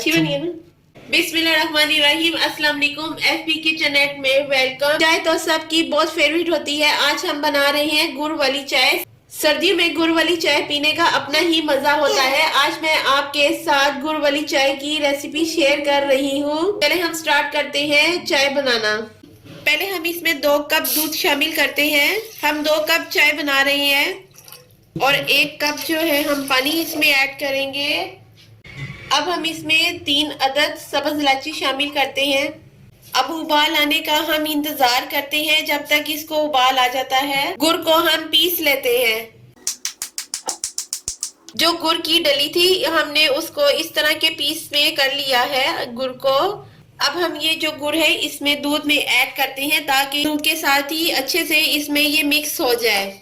अच्छी बनी है ना। बिस्मिल्लाहिर्रहमानिर्रहीम, अस्सलाम वालेकुम। एफबी किचन नेट में वेलकम। चाय तो सबकी बहुत फेवरेट होती है। आज हम बना रहे हैं गुड़ वाली चाय। सर्दियों में गुड़ वाली चाय पीने का अपना ही मजा होता है। आज मैं आपके साथ गुड़ वाली चाय की रेसिपी शेयर कर रही हूँ। पहले हम स्टार्ट करते हैं चाय बनाना। पहले हम इसमें 2 कप दूध शामिल करते हैं। हम 2 कप चाय बना रहे हैं और 1 कप जो है हम पानी इसमें ऐड करेंगे। अब हम इसमें 3 अदद सब्ज इलायची शामिल करते हैं। अब उबाल आने का हम इंतजार करते हैं जब तक इसको उबाल आ जाता है। गुड़ को हम पीस लेते हैं। जो गुड़ की डली थी हमने उसको इस तरह के पीस में कर लिया है गुड़ को। अब हम ये जो गुड़ है इसमें दूध में ऐड करते हैं ताकि दूध के साथ ही अच्छे से इसमें ये मिक्स हो जाए।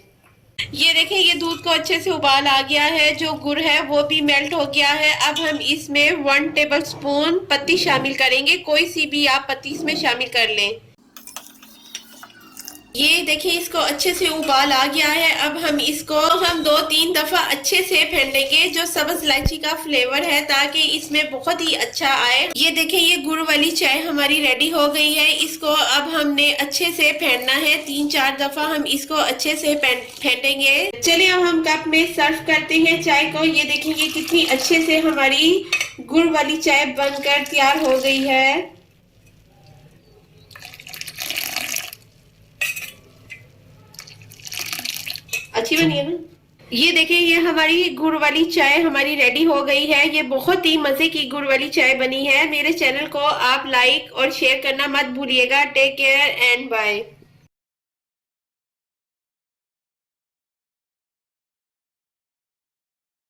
ये देखें, ये दूध को अच्छे से उबाल आ गया है। जो गुड़ है वो भी मेल्ट हो गया है। अब हम इसमें 1 टेबलस्पून पत्ती शामिल करेंगे। कोई सी भी आप पत्ती इसमें शामिल कर लें। ये देखिए, इसको अच्छे से उबाल आ गया है। अब हम इसको 2-3 दफा अच्छे से फेंटेंगे जो सब्ज इलायची का फ्लेवर है, ताकि इसमें बहुत ही अच्छा आए। ये देखिए, ये गुड़ वाली चाय हमारी रेडी हो गई है। इसको अब हमने अच्छे से फेंटना है। 3-4 दफा हम इसको अच्छे से फेंटेंगे। चलिए अब हम कप में सर्व करते हैं चाय को। ये देखिए, ये कितनी अच्छे से हमारी गुड़ वाली चाय बनकर तैयार हो गई है। अच्छी बनी है ना। ये देखिए, ये हमारी गुड़ वाली चाय हमारी रेडी हो गई है। ये बहुत ही मजे की गुड़ वाली चाय बनी है। मेरे चैनल को आप लाइक और शेयर करना मत भूलिएगा। Take care and bye.